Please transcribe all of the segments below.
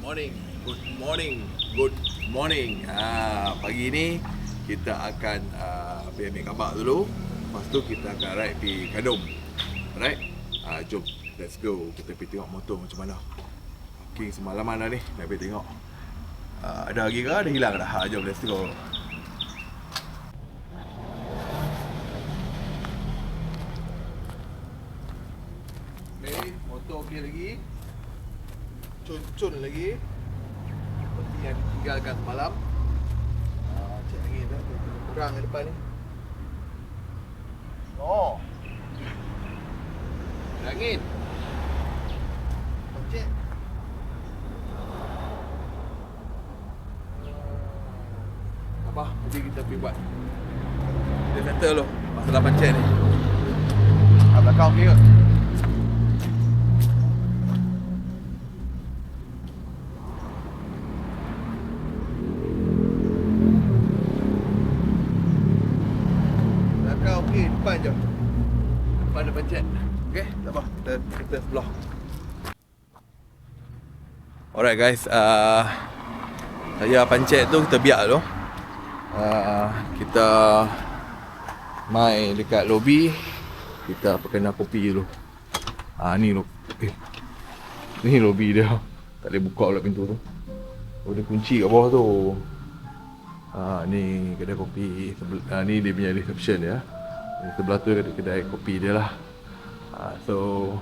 good morning. Pagi ni kita akan pergi ambil gambar dulu. Lepas tu kita akan ride pergi Kadum. Alright? Jom, let's go. Kita pergi tengok motor macam mana. Parking semalaman dah ni, nak pergi tengok. Ada lagi ke? Ada hilang dah? Jom, let's go. Okay, motor okey lagi. Cun-cun lagi. Seperti yang ditinggalkan semalam. Cek angin dah. Kurang ke depan ni. Oh. Ada angin. Cek. Apa? Jadi kita pergi buat. Kita settle dulu masalah pancet ni. Belakang okey ke? Okey, depan je. Depan ada pencet. Okey, tak apa. Kita sebelah. Alright guys, saya pencet tu kita biar dulu. Kita mai dekat lobi. Kita perkena kopi dulu. Ni ni lobi dia. Tak boleh buka pula pintu tu. Oh, dia kunci kat bawah tu. Ni kedai kopi. Ni dia punya reception ya. Sebelah tu kedai kopi dia lah. So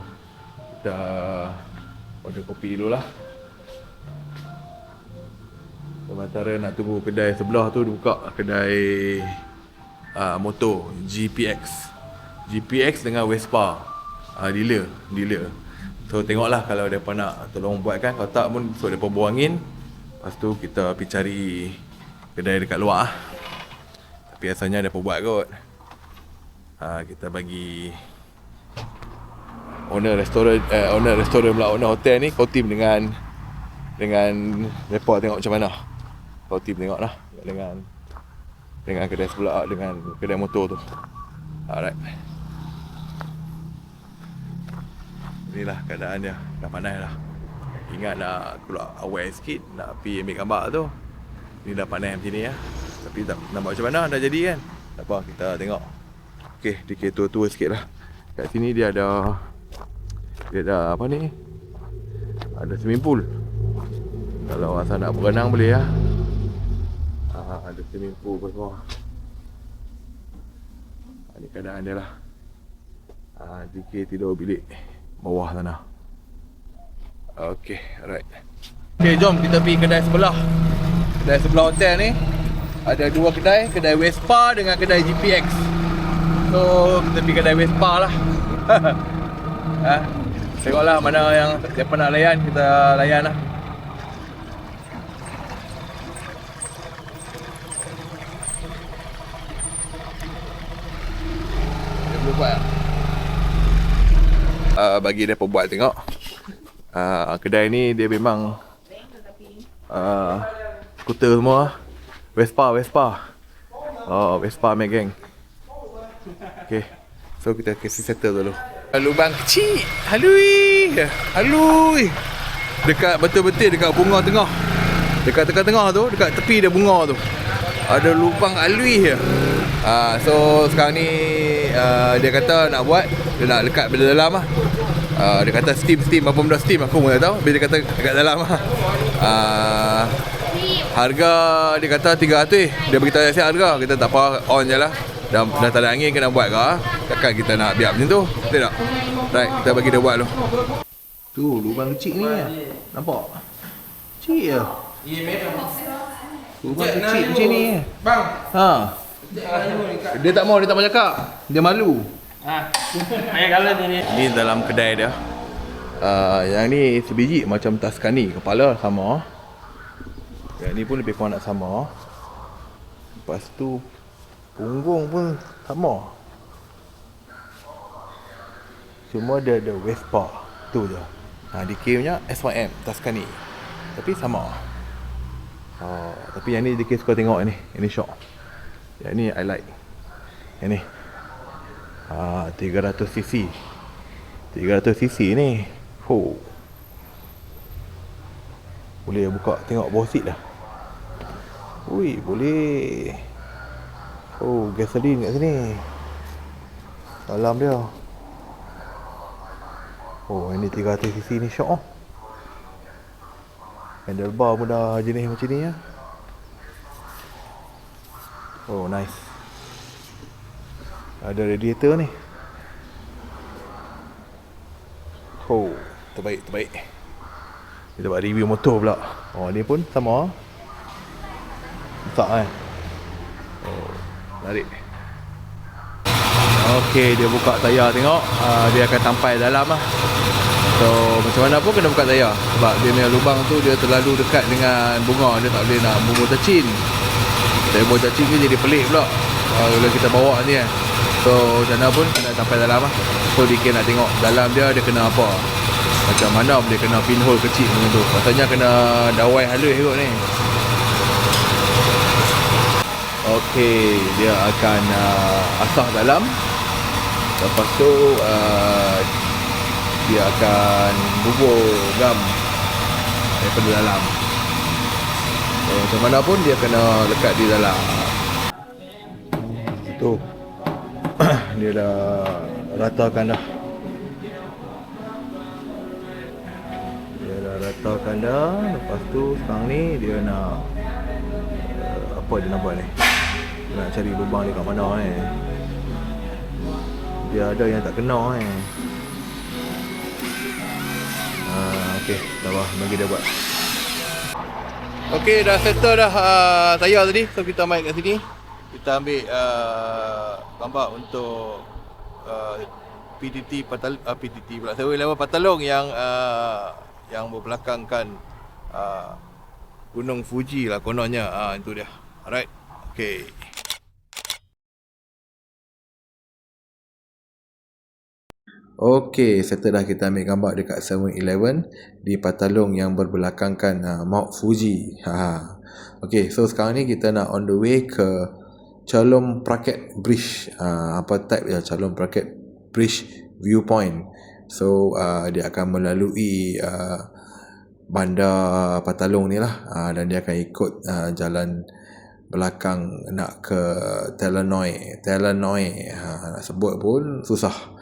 kita order kopi dulu lah. Sementara nak tunggu kedai sebelah tu dibuka, kedai motor GPX dengan Vespa. Dealer. So tengoklah kalau mereka nak tolong buatkan. Kalau tak pun so mereka buang angin. Lepas tu kita pergi cari kedai dekat luar. Tapi asalnya mereka buat kot. Kita bagi owner restoran pula, owner hotel ni kau team dengan mereka tengok macam mana. Kau team tengok lah dengan kedai sebelah, dengan kedai motor tu. Alright. Inilah keadaan dia. Dah panas dah. Ingat nak keluar awal sikit, nak pergi ambil gambar tu. Ni dah panas macam ni ya. Tapi tak nampak macam mana dah jadi kan. Tak apa, kita tengok. Okey, dikit tua-tua sikit lah. Kat sini dia ada apa ni? Ada swimming pool. Kalau asal nak berenang boleh lah. Ada swimming pool pun semua. Ni keadaan dia lah. Dikit tidur bilik bawah sana. Okey, alright. Okey, jom kita pergi kedai sebelah. Kedai sebelah hotel ni ada dua kedai, kedai Vespa dengan kedai GPX. So kita pergi kedai Vespa lah. Tengoklah mana yang siapa nak layan, kita layan lah. Dia boleh buat lah. Bagi dia buat tengok. Kedai ni dia memang skuter semua. Vespa. Vespa Megang. Okay, so kita kasi settle dulu. Lubang kecil. Halui. Dekat betul-betul dekat bunga tengah. Dekat tengah tu, dekat tepi dia bunga tu. Ada lubang halui je. So sekarang ni dia kata nak buat, dia nak lekat benda dalam lah. Dia kata steam apa benda steam aku pun tak tahu. Bila dia kata dekat dalam lah. Harga dia kata 300. Dia beritahu saya harga, kita tak apa, on je lah. Dah tak ada angin kena buat ke? Takkan kita nak biar macam tu. Betul tak? Right, kita bagi dia buat dulu. Tu lubang kecil ni nampak? Kecil je. Lubang kecil macam ni. Bang. Dia tak mau cakap. Dia malu. Banyak colour ni. Ni dalam kedai dia. Yang ni sebiji macam Tuscany, kepala sama. Yang ni pun lebih kurang nak sama. Lepas tu punggung pun sama. Cuma dia ada Vespa. Tu je. DK punya SYM Tuscany. Tapi sama. Tapi yang ni DK suka tengok ni. Ini shock. Yang ni I like. Yang ni 300cc. 300cc ni. Boleh buka tengok bawah seat dah. Ui, boleh. Oh, gasoline kat sini. Dalam dia. Oh, ini 300cc ni syok. Handlebar pun dah jenis macam ni ya. Oh, nice. Ada radiator ni. Oh, terbaik. Kita buat review motor pula. Oh, ni pun sama. Besar Oh, tarik. Okey, dia buka tayar tengok. Dia akan sampai dalam lah. So, macam mana pun kena buka tayar. Sebab dia punya lubang tu dia terlalu dekat dengan bunga. Dia tak boleh nak bubur tercin. Saya bubur tercin ni jadi pelik pula. Kalau kita bawa ni kan. So, macam mana pun kena sampai dalam lah. So, dia nak tengok dalam dia kena apa. Macam mana boleh kena pinhole kecil macam tu. Rasanya kena dawai halus kot ni. Okey, dia akan asah dalam. Lepas tu dia akan bubur gam daripada dalam. So, macam mana pun dia kena lekat di dalam. Tu. Dia dah ratakan dah. Lepas tu sekarang ni dia nak apa dia nak buat ni? Dia nak cari lubang ni kat mana Dia ada yang tak kena Okey, sabar bagi dia buat. Okey, dah settle dah tayar tadi. So kita main kat sini. Kita ambil gambar untuk PTT pula. Saya level Patalong yang berbelakangkan Gunung Fuji lah kononnya. Itu dia. Alright. Okey. Okey, settle dah kita ambil gambar dekat 7-Eleven di Patalong yang berbelakangkan Mount Fuji. Okey, so sekarang ni kita nak on the way ke Chalom Praket Bridge. Apa type ya Chalom Praket Bridge Viewpoint. So dia akan melalui bandar Patalong ni lah, dan dia akan ikut jalan belakang nak ke Telenoi. Nak sebut pun susah.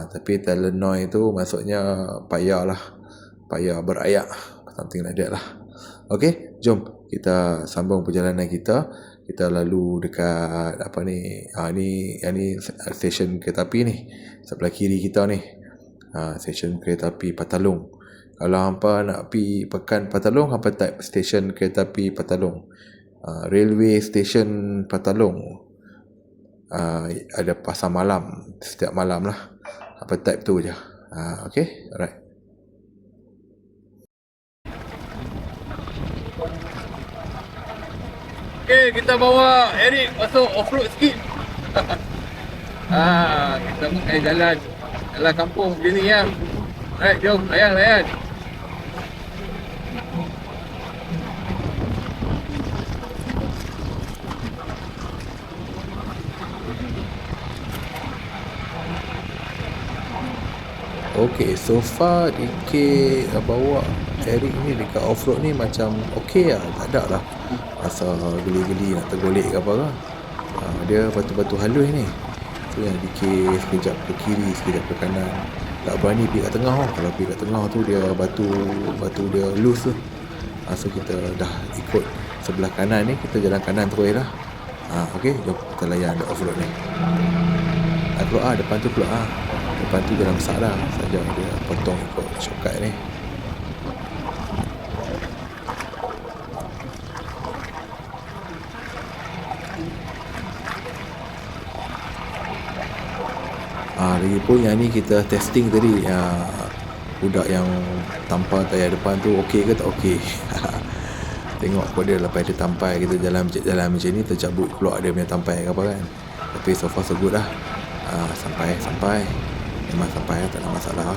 Tapi Telenoi tu maksudnya payah berayak, something like that lah. Okey, jom kita sambung perjalanan kita. Kita lalu dekat apa ni? Ni stesen kereta api ni. Sebelah kiri kita ni. Stesen kereta api Patalong. Kalau hampa nak pergi Pekan Patalong, hampa type stesen kereta api Patalong. Railway Station Patalong. Ada pasar malam setiap malam lah. Apa type tu je. Okay, alright. Okay, kita bawa Eric masuk off-road sikit. Kita jalan kampung begini ya. Alright, jom layan. Okay, so far DK bawa Eric ni dekat off-road ni macam okay lah, tak ada lah asal geli-geli nak tergolek ke apa lah. Dia batu-batu halus ni. Tu yang DK sekejap ke kiri, sekejap ke kanan. Tak berani pergi kat tengah lah. Kalau pergi kat tengah tu dia batu dia loose tu. So kita dah ikut sebelah kanan ni, kita jalan kanan terus lah. Okay, jom kita layan the off-road ni. Keluar depan tu keluar. Depan tu jalan besar dah. Saja dia potong ikut shortcut ni. Lagipun yang ni kita testing tadi. Budak yang tampar tayar depan tu okey ke tak okey. Tengok pada lepas dia tampai, kita jalan macam ni tercabut keluar dia punya tampai ke apa kan. Tapi so far so good lah. Sampai memang sampai tak ada masalah.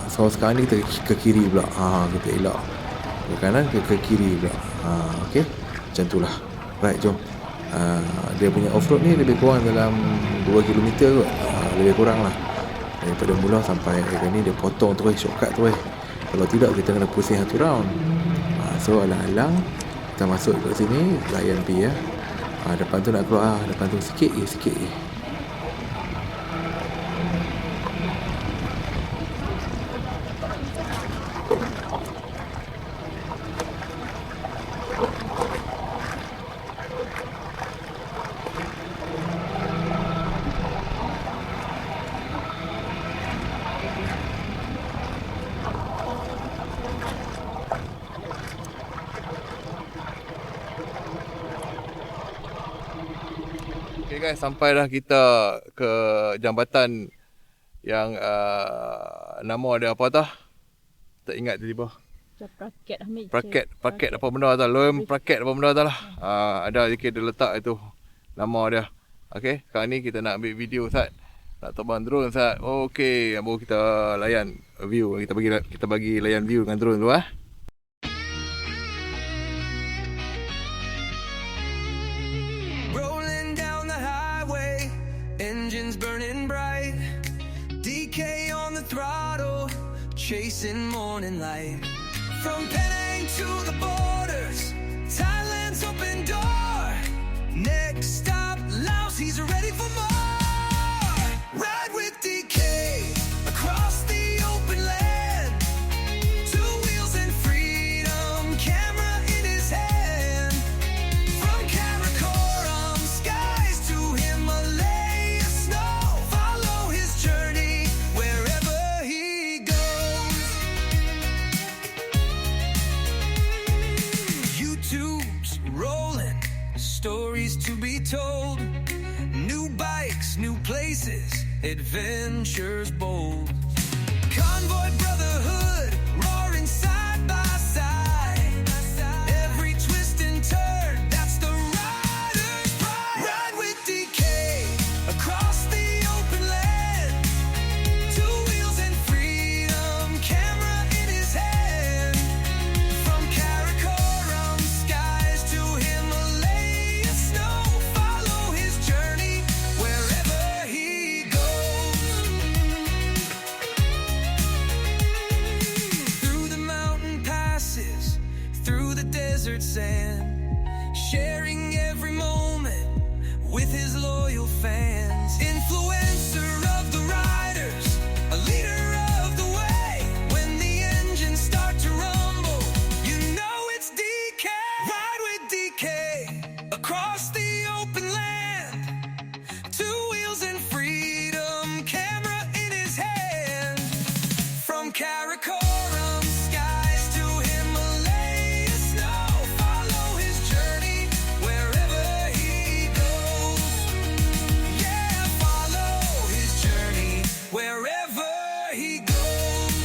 So sekarang ni kita ke kiri pula. Kita elak ke kanan ke kiri pula. Okay, macam tu lah. Right, jom. Dia punya off-road ni lebih kurang dalam 2 km kot. Lebih kurang lah. Daripada mula sampai ni dia potong terus shortcut terus. Kalau tidak kita kena pusing satu round. So alang-alang kita masuk kat sini, layan P ya. Depan tu nak keluar, depan tu sikit je. Okay guys, sampai dah kita ke jambatan yang nama dia apa tah? Tak ingat tiba-tiba. Praket apa benda tah? Loem praket apa benda tah lah. Ada sikit dia letak itu nama dia. Okay, sekarang ni kita nak ambil video Sat. Nak terbang drone Sat. Okay, baru kita layan view. Kita bagi layan view dengan drone dulu . Chasing morning light from Penang to the borders, Thailand's open door. Next stop, Laos, he's ready for more. Ride with DK across the open land. 2 wheels and freedom, camera in his hand. From Karakoram skies to Himalaya snow, follow his journey wherever he goes. YouTube's rolling, stories to be told. New bikes, new places, adventures bold. Convoy brotherhood, roaring side by side. Every twist and turn, that's the rider's pride. Ride with DK across the open land. 2 wheels and freedom, camera in his hand. From Karakoram skies to Himalaya snow, follow his journey wherever he goes. Through the mountain passes, through the desert sand, sharing every moment with his loyal fans. Influencer of the riders, a leader of the way. When the engines start to rumble, you know it's DK. Ride with DK across the open land. 2 wheels and freedom, camera in his hand. From Karakoram skies to Himalaya snow, follow his journey wherever he goes. Yeah, follow his journey wherever he goes.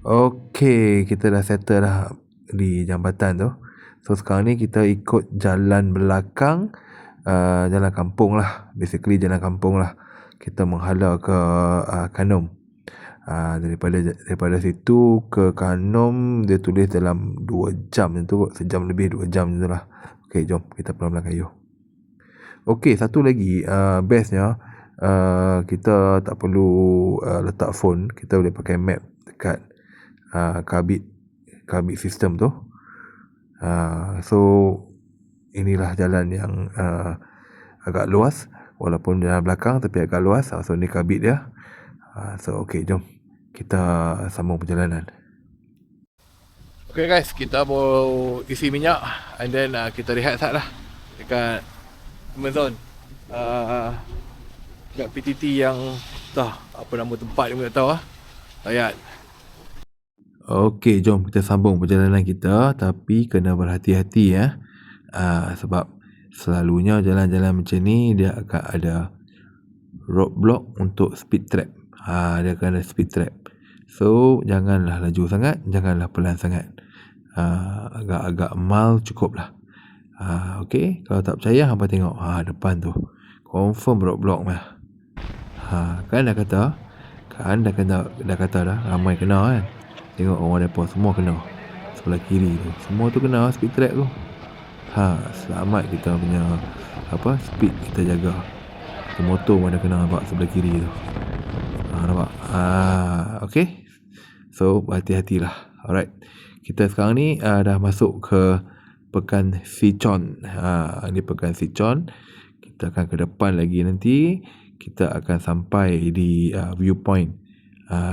Okay, kita dah settle dah di jambatan tu. So sekarang ni kita ikut jalan belakang, jalan kampung lah. Basically jalan kampung lah. Kita menghala ke Kanom. Daripada situ ke Kanom dia tulis dalam 2 jam macam tu kot. Sejam lebih 2 jam macam tu lah. Okay, jom kita pelan-pelan kayuh. Okay, satu lagi bestnya kita tak perlu letak phone. Kita boleh pakai map dekat Karbit system tu. So inilah jalan yang agak luas, walaupun jalan belakang tapi agak luas. So ni Karbit dia. So okay, jom kita sambung perjalanan. Okay guys, kita baru isi minyak and then kita rehat sat lah dekat Amazon, dekat PTT yang apa nama tempat ni tak tahu lah. Layan. Okey, jom kita sambung perjalanan kita, tapi kena berhati-hati ya. Sebab selalunya jalan-jalan macam ni dia akan ada roadblock untuk speed trap. Dia akan ada speed trap. So janganlah laju sangat, janganlah pelan sangat. Agak-agak mild cukup lah. Okey, kalau tak percaya hampa tengok depan tu. Confirm roadblock mah. Kan dah kata dah ramai kena kan. Tengok orang depa semua kena. sebelah kiri tu. Semua tu kena speed track tu. Selamat kita punya speed kita jaga. Kita motor mana kena nampak sebelah kiri tu. Nampak? Okay. So berhati-hatilah. Alright. Kita sekarang ni dah masuk ke Pekan Sichon. Ini Pekan Sichon. Kita akan ke depan lagi nanti. Kita akan sampai di viewpoint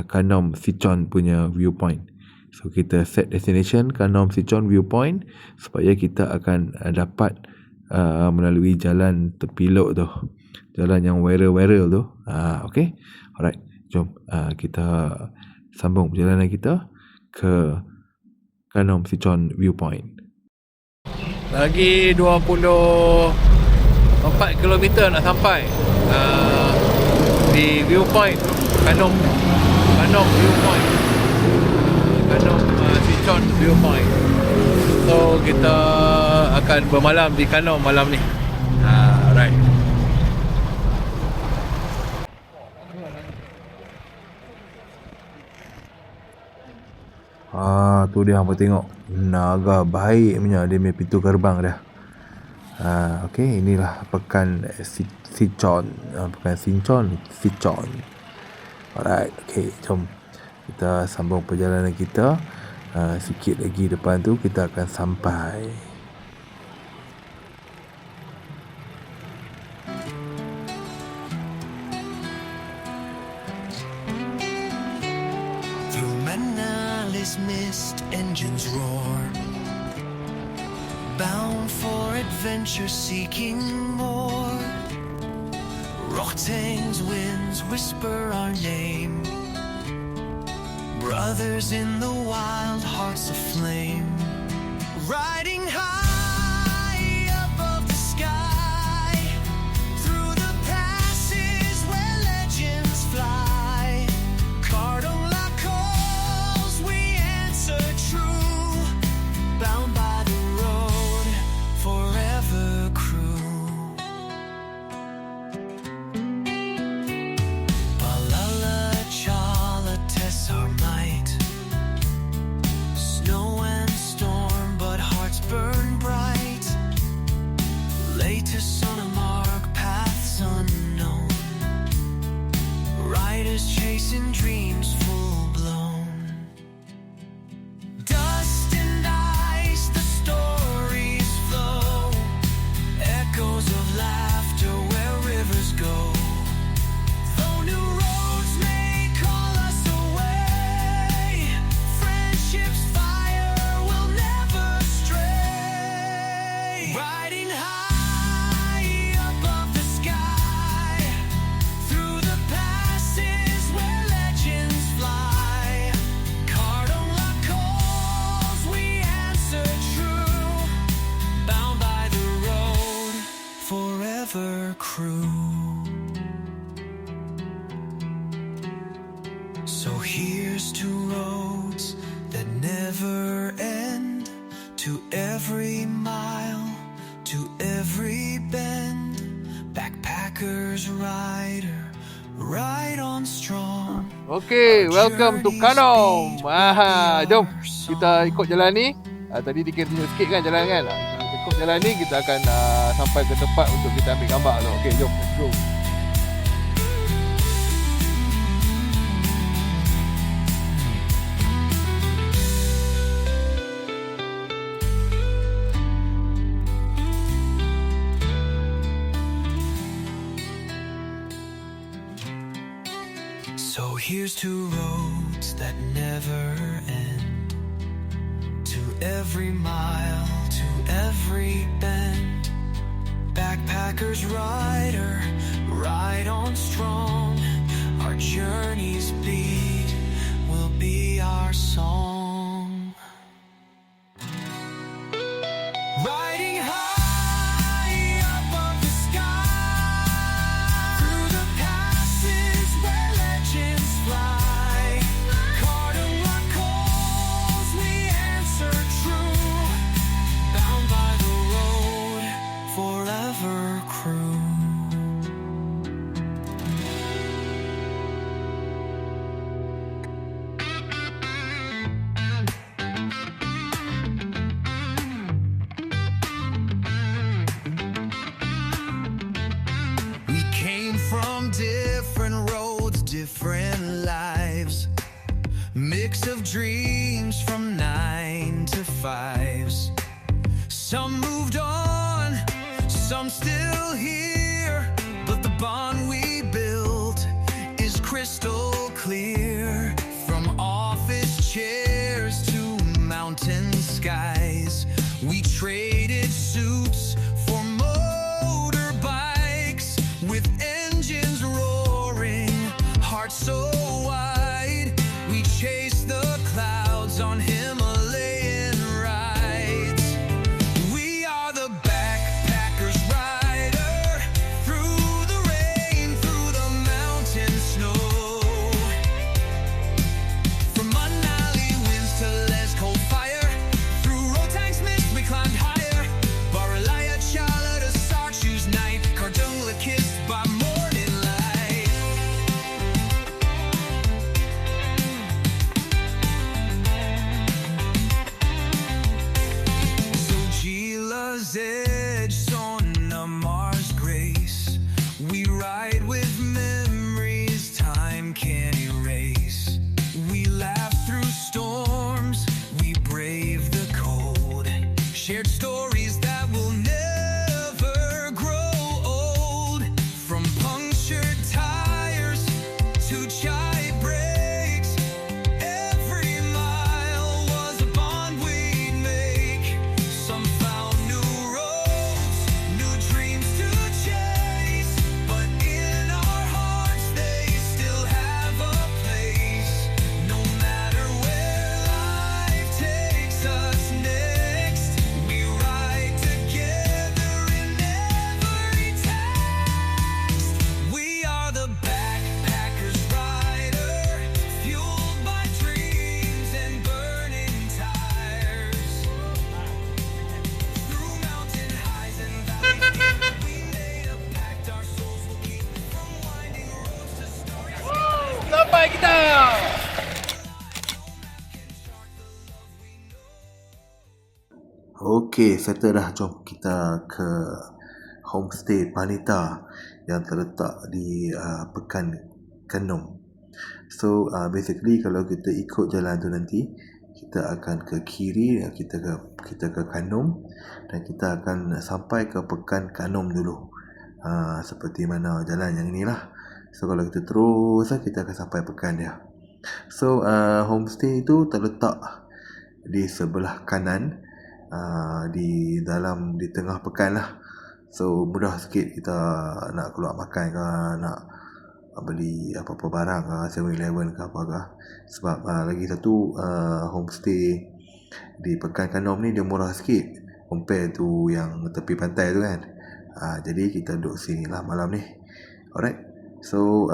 Kanom Sichon punya viewpoint. So kita set destination Kanom Sichon viewpoint supaya kita akan dapat melalui jalan terpilok tu, jalan yang viral tu. Okay. Alright. Jom kita sambung perjalanan kita ke Kanom Sichon viewpoint. Lagi 24 km nak sampai di viewpoint Kanom viewpoint, Kanom Sichon viewpoint. So kita akan bermalam di Kanom malam ni. Right. Tu dia hampa tengok naga baik punya, dia punya pintu gerbang dah. Okay, inilah Pekan Sichon. Pekan Sichon. Alright, okay, jom kita sambung perjalanan kita. Sikit lagi depan tu kita akan sampai. Through Manali's mist, engines roar, bound for adventure, seeking more. Rohtang's winds whisper our name, brothers in the wild, hearts aflame, riding high above the sky, through the passes where legends fly. Cardon la calls, we answer true, bound by the road, forever crew. Palala Chala tests our might, snow and storm, but hearts burn bright. Late to Sonamark, paths unknown, riders chasing dreams full blown. Dust and ice, the stories flow, echoes of laughter where rivers go. Though new roads may call us away, friendship's fire will never stray. Riding high above the sky, through the passes where legends fly. Cardon la calls, we answer true, bound by the road, forever crew. So here's to roads that never end, to every mile, to every bend. Backpackers rider, ride on strong. Okay, welcome to Kanom. Jom kita ikut jalan ni. Tadi dikira tunjuk sikit kan jalan kan. Kita ikut jalan ni kita akan sampai ke tempat untuk kita ambil gambar tu. Okay, jom, let's go. So here's to roads that never end, to every mile, to every bend. Backpackers rider, ride on strong. Our journey's beat will be our song. Riding high above the sky, through the passes where legends fly. Cardon la calls, we answer true, bound by the road, forever crew. Some still here, but the bond we built is crystal clear. From office chairs to mountain skies, we traded suits for motorbikes. With engines roaring, hearts so wide, we chased the clouds on Himalayan rides. We are the backpackers rider, through the rain, through the mountain snow. From Manali winds to Les cold fire, through Rohtang's mist we climbed higher. Baralaya Chala to Sarchu's night, Kardungla kissed by morning light. So Gila's edge, Sona Mars grace, we ride with memories time can't erase. We laugh through storms, we brave the cold, shared stories that will never grow old. From punctured tires to chai breaks, every mile was a bond we'd make. Some found new roads, new dreams to chase, but in our hearts they still have a place. No matter where life takes us next, we ride together in every text. We are the backpackers rider, fueled by dreams and burning tires. Through mountain highs and valleys, we made a pact our souls will keep. From winding roads to stories. Sampai kita. Okey, settle dah. Jom kita ke homestay Panita yang terletak di Pekan Kanom. So basically kalau kita ikut jalan tu nanti, kita akan ke kiri, kita ke Kanom, dan kita akan sampai ke Pekan Kanom dulu. Seperti mana jalan yang inilah. So kalau kita terus, kita akan sampai pekan dia. So homestay itu terletak di sebelah kanan, di tengah pekan lah. So mudah sikit kita nak keluar makan ke, nak beli apa-apa barang ke, 7-Eleven ke apa ke. Sebab lagi satu, homestay di Pekan Kanom ni dia murah sikit compare tu yang tepi pantai tu kan. Jadi kita duduk sini lah malam ni. Alright. So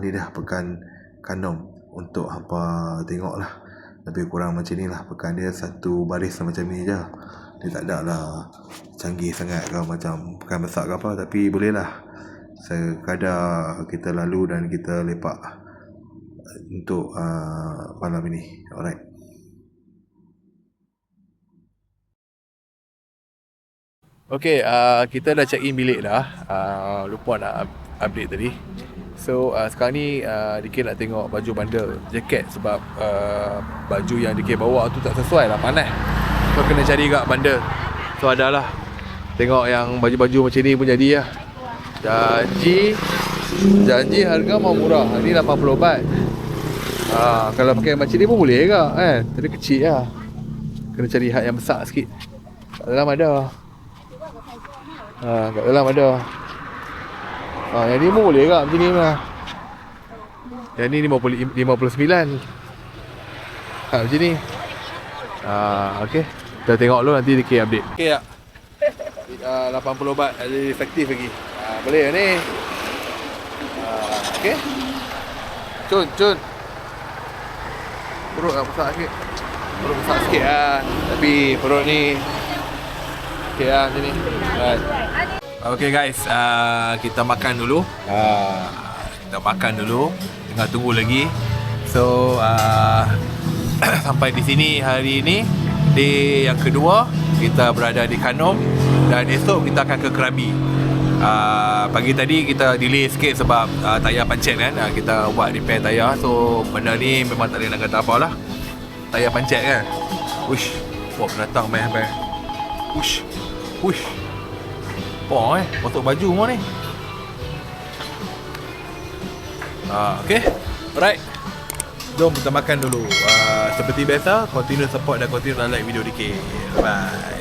ni dah Pekan Kanom untuk hampa tengok lah. Lebih kurang macam ni lah pekan dia, satu baris macam ni je. Dia tak ada lah canggih sangat ke macam pekan besar ke apa, tapi boleh lah sekadar kita lalu dan kita lepak untuk malam ini. Alright. Okay, kita dah check in bilik dah. Lupa nak update tadi. So sekarang ni DK nak tengok baju bundle, jaket, sebab baju yang DK bawa tu tak sesuai lah, panas. So kena cari kat bundle. So ada lah. Tengok yang baju-baju macam ni pun jadi lah. Janji harga mau murah. Ni 80 baht. Kalau pakai macam ni pun boleh ke kan? Tapi kecil lah. Kena cari hat yang besar sikit. Kat dalam ada. Kat dalam ada. Yang ni pun boleh ke macam ni lah. Yang ni 59. Macam ni. Okay. Kita tengok dulu, nanti DK update. Okay tak? 80 baht ada efektif lagi. Boleh ni. Okay. Cun. Perut lah besar sikit. Perut besar sikit lah. Tapi perut ni okay lah macam ni. Right. Okay guys, kita makan dulu. Tengah tunggu lagi. So sampai di sini hari ini, day yang kedua. Kita berada di Kanom, dan esok kita akan ke Krabi. Pagi tadi kita delay sikit sebab tayar pancet kan. Kita buat repair tayar. So benda ni memang tak boleh nak kata apa lah. Tayar pancet kan. Uish, buat pendatang main. Uish. lapar masuk baju semua ni. Okay, alright, jom kita makan dulu. Seperti biasa, continue support dan continue like video DK. Bye.